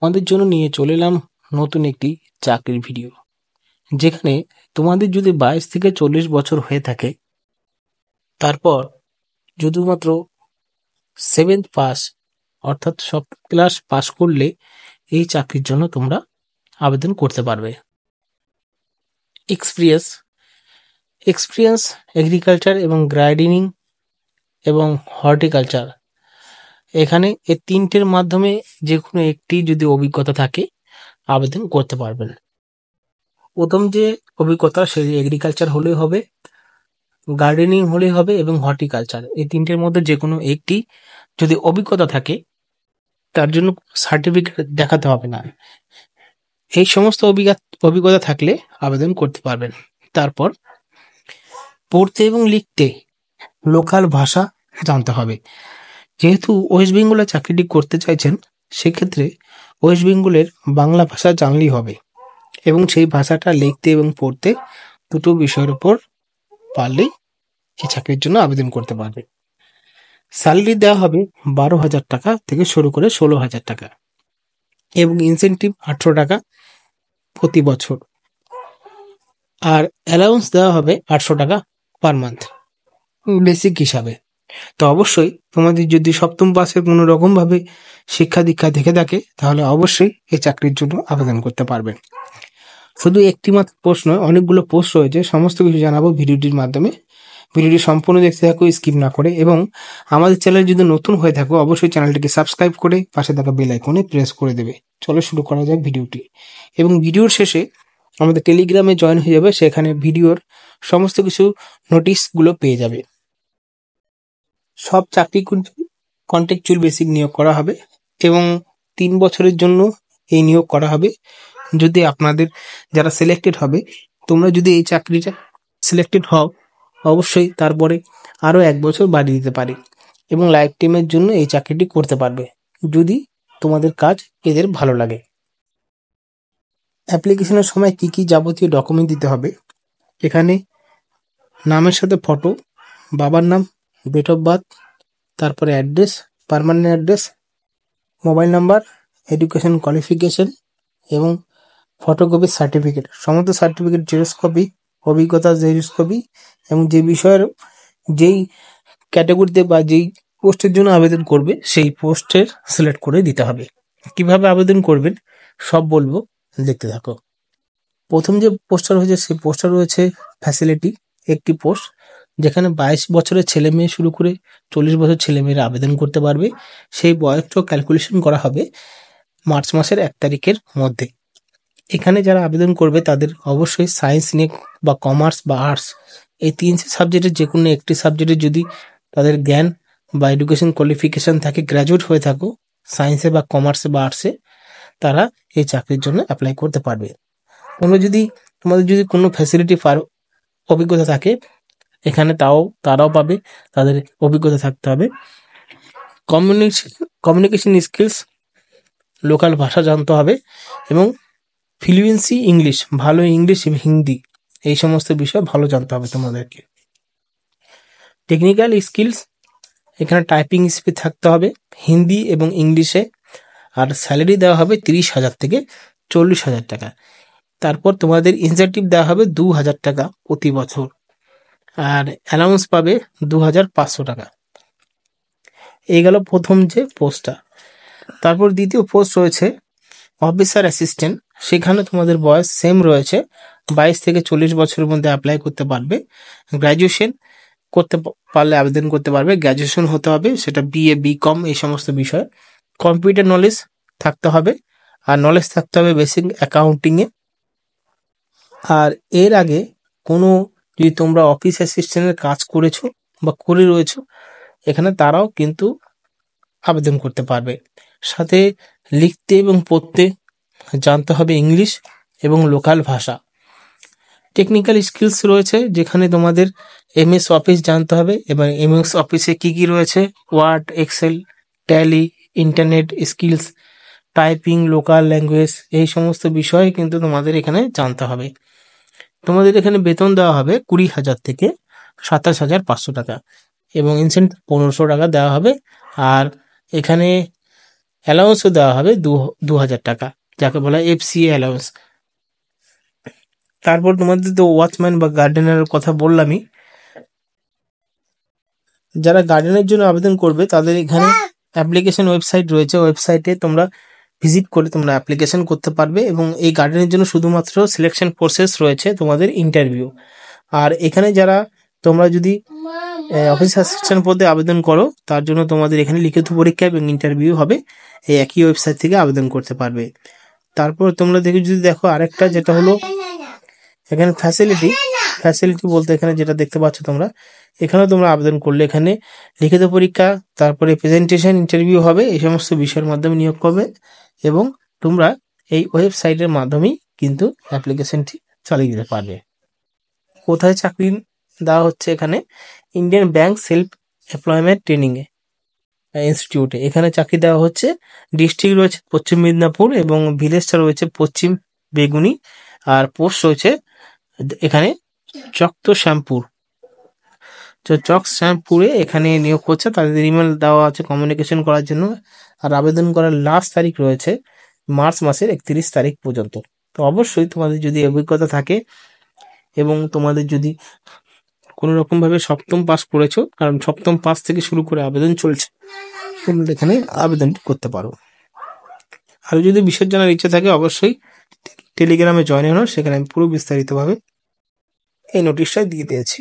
তোমাদের জন্য নিয়ে চলে এলাম নতুন একটি চাকরির ভিডিও, যেখানে তোমাদের যদি 22 থেকে 40 বছর হয়ে থাকে, তারপর শুধুমাত্র 7th পাস অর্থাৎ সব ক্লাস পাস করলে এই চাকরির জন্য তোমরা আবেদন করতে পারবে। এক্সপিরিয়েন্স এগ্রিকালচার এবং গার্ডেনিং এবং হর্টিকালচার, এখানে এই তিনটের মাধ্যমে যে কোনো একটি যদি অভিজ্ঞতা থাকে আবেদন করতে পারবেন। প্রথম যে অভিজ্ঞতা সেই এগ্রিকালচার হলেই হবে, গার্ডেনিং হলেই হবে এবং হর্টিকালচার, এই তিনটের মধ্যে যে কোনো একটি যদি অভিজ্ঞতা থাকে তার জন্য সার্টিফিকেট দেখাতে হবে না। এই সমস্ত অভিজ্ঞতা থাকলে আবেদন করতে পারবেন। তারপর পড়তে এবং লিখতে লোকাল ভাষা জানতে হবে। যেহেতু ওয়েস্ট বেঙ্গলে চাকরিটি করতে চাইছেন, সেক্ষেত্রে ওয়েস্ট বেঙ্গলের বাংলা ভাষা জানলেই হবে এবং সেই ভাষাটা লিখতে এবং পড়তে দুটো বিষয়ের উপর পারলেই এই চাকরির জন্য আবেদন করতে পারবে। স্যালারি দেওয়া হবে 12,000 টাকা থেকে শুরু করে 16,000 টাকা এবং ইনসেনটিভ 18 টাকা প্রতি বছর, আর অ্যালাউন্স দেওয়া হবে 800 টাকা পার মান্থ বেসিক হিসাবে। তো অবশ্যই তোমাদের যদি সপ্তম পাশে কোনো রকম ভাবে শিক্ষা দীক্ষা দেখে থাকে, তাহলে অবশ্যই এই চাকরির জন্য আবেদন করতে পারবেন। শুধু একটি মাত্র পোস্ট নয়, অনেকগুলো পোস্ট রয়েছে, সমস্ত কিছু জানাবো ভিডিওটির মাধ্যমে। ভিডিওটি সম্পূর্ণ দেখতে থাকো স্কিপ না করে, এবং আমাদের চ্যানেল যদি নতুন হয়ে থাকো অবশ্যই চ্যানেলটিকে সাবস্ক্রাইব করে পাশে থাকা বেল আইকনে প্রেস করে দেবে। চলো শুরু করা যাক ভিডিওটি। এবং ভিডিওর শেষে আমাদের টেলিগ্রামে জয়েন হয়ে যাবে, সেখানে ভিডিওর সমস্ত কিছু নোটিশগুলো পেয়ে যাবে। সব চাকরি কন্ট্রাকচুয়াল বেসিক নিয়োগ করা হবে এবং 3 বছরের জন্য এই নিয়োগ করা হবে। যদি আপনাদের যারা সিলেক্টেড হবে, তোমরা যদি এই চাকরিটা সিলেক্টেড হও, অবশ্যই তারপরে আরো 1 বছর বাড়িয়ে দিতে পারে এবং লাইফ টাইমের জন্য এই চাকরিটি করতে পারবে যদি তোমাদের কাজ এদের ভালো লাগে। অ্যাপ্লিকেশনের সময় কি কি যাবতীয় ডকুমেন্ট দিতে হবে, এখানে নামের সাথে ফটো, বাবার নাম, ডেট অফ বার্থ, তারপরে address, permanent address, mobile number, education qualification এবং ফটোকপি সার্টিফিকেট, সমস্ত সার্টিফিকেট জেরক্স কপি, অভিজ্ঞতা জেরক্স কপি এবং যে বিষয়ের যেই ক্যাটাগরিতে বা যেই পোস্টের জন্য আবেদন করবে সেই পোস্টের সিলেক্ট করে দিতে হবে। কিভাবে আবেদন করবেন সব বলবো, দেখতে থাকো। প্রথম যে পোস্টটা রয়েছে সেই পোস্টটা রয়েছে ফ্যাসিলিটি, একটি পোস্ট যেখানে 22 বছরের ছেলে মেয়ে শুরু করে 40 বছর ছেলে মেয়েরা আবেদন করতে পারবে। সেই বয়সটা ক্যালকুলেশন করা হবে মার্চ মাসের 1 তারিখের মধ্যে। এখানে যারা আবেদন করবে তাদের অবশ্যই সায়েন্স নিয়ে বা কমার্স বা আর্টস, এই 3 সাবজেক্টের যে কোনো একটি সাবজেক্টে যদি তাদের জ্ঞান বা এডুকেশন কোয়ালিফিকেশন থাকে, গ্র্যাজুয়েট হয়ে থাকো সায়েন্সে বা কমার্সে বা আর্টসে, তারা এই চাকরির জন্য অ্যাপ্লাই করতে পারবে। তোমাদের যদি কোনো ফ্যাসিলিটি অভিজ্ঞতা থাকে এখানে তারাও পাবে, তাদের অভিজ্ঞতা থাকতে হবে। কমিউনিকেশন স্কিলস, লোকাল ভাষা জানতে হবে এবং ফ্লুয়েন্সি ইংলিশ, ভালো ইংলিশ এবং হিন্দি, এই সমস্ত বিষয় ভালো জানতে হবে তোমাদেরকে। টেকনিক্যাল স্কিলস, এখানে টাইপিং স্পিড থাকতে হবে হিন্দি এবং ইংলিশে, আর স্যালারি দেওয়া হবে 30,000 থেকে 40,000 টাকা। তারপর তোমাদের ইনসেন্টিভ দেওয়া হবে 2,000 টাকা প্রতি বছর, আর অ্যালাউন্স পাবে 2,500 টাকা। এই গেল প্রথম যে পোস্টটা। তারপর দ্বিতীয় পোস্ট রয়েছে অফিসার অ্যাসিস্ট্যান্ট, সেখানে তোমাদের বয়স সেম রয়েছে, 22 থেকে 40 বছরের মধ্যে অ্যাপ্লাই করতে পারবে। গ্র্যাজুয়েশন করতে পারলে আবেদন করতে পারবে, গ্র্যাজুয়েশন হতে হবে, সেটা বিএ বিকম এই সমস্ত বিষয়। কম্পিউটার নলেজ থাকতে হবে, আর নলেজ থাকতে হবে বেসিক অ্যাকাউন্টিংয়ে। আর এর আগে কোনো যদি তোমরা অফিস অ্যাসিস্ট্যান্টের কাজ করেছো বা করে রয়েছো, এখানে তারাও কিন্তু আবেদন করতে পারবে। সাথে লিখতে এবং পড়তে জানতে হবে ইংলিশ এবং লোকাল ভাষা। টেকনিক্যাল স্কিলস রয়েছে, যেখানে তোমাদের এমএস অফিস জানতে হবে, এবার এমএস অফিসে কি কি রয়েছে, Word, Excel, Tally, internet skills, typing, local language, এই সমস্ত বিষয় কিন্তু তোমাদের এখানে জানতে হবে। তোমাদের এখানে বেতন দেওয়া হবে 20,000 থেকে 27,500 টাকা এবং ইনসেন্টিভ 1,500 টাকা দেওয়া হবে। আর এখানে অ্যালাউন্সও দেওয়া হবে 2,000 টাকা, যাকে বলা হয় FCA অ্যালাউন্স। তারপর তোমাদের তো ওয়াচম্যান বা গার্ডেনের কথা বললামই। যারা গার্ডেনের জন্য আবেদন করবে তাদের এখানে অ্যাপ্লিকেশন ওয়েবসাইট রয়েছে, ওয়েবসাইটে তোমরা ভিজিট করে তোমরা অ্যাপ্লিকেশন করতে পারবে। এবং এই গার্ডেনের জন্য শুধুমাত্র সিলেকশন প্রসেস রয়েছে, তোমাদের ইন্টারভিউ। আর এখানে যারা তোমরা যদি অফিস অ্যাসিস্ট্যান্ট পদে আবেদন করো, তার জন্য তোমাদের এখানে লিখিত পরীক্ষা এবং ইন্টারভিউ হবে, এই একই ওয়েবসাইট থেকে আবেদন করতে পারবে। তারপর তোমরা যদি দেখো আরেকটা, যেটা হলো এখানে ফ্যাসিলিটি বলতে এখানে যেটা দেখতে পাচ্ছ তোমরা, এখানেও তোমরা আবেদন করলে এখানে লিখিত পরীক্ষা, তারপরে প্রেজেন্টেশন, ইন্টারভিউ হবে, এই সমস্ত বিষয়ের মাধ্যমে নিয়োগ করবে। এবং তোমরা এই ওয়েবসাইটের মাধ্যমেই কিন্তু অ্যাপ্লিকেশনটি চালিয়ে দিতে পারবে। কোথায় চাকরি দেওয়া হচ্ছে? এখানে Indian bank self employment training ইনস্টিটিউটে এখানে চাকরি দেওয়া হচ্ছে। ডিস্ট্রিক্ট রয়েছে পশ্চিম মেদিনীপুর এবং ভিলেজটা রয়েছে পশ্চিম বেগুনি, আর পোস্ট রয়েছে এখানে চকশ্যামপুর। চকশ্যামপুরে এখানে নিয়োগ করছে, তাদের ইমেল দেওয়া আছে কমিউনিকেশন করার জন্য। আর আবেদন করার লাস্ট তারিখ রয়েছে মার্চ মাসের 31 তারিখ পর্যন্ত। তো অবশ্যই তোমাদের যদি অভিজ্ঞতা থাকে এবং তোমাদের যদি কোনো রকম ভাবে সপ্তম পাস করেছো, কারণ সপ্তম পাস থেকে শুরু করে আবেদন চলছে, তোমরা এখানে আবেদনটি করতে পারো। আর যদি বিশেষ জানার ইচ্ছা থাকে অবশ্যই টেলিগ্রামে জয়েন হও, সেখানে আমি পুরো বিস্তারিতভাবে এই নোটিশটা দিয়ে দিয়েছি।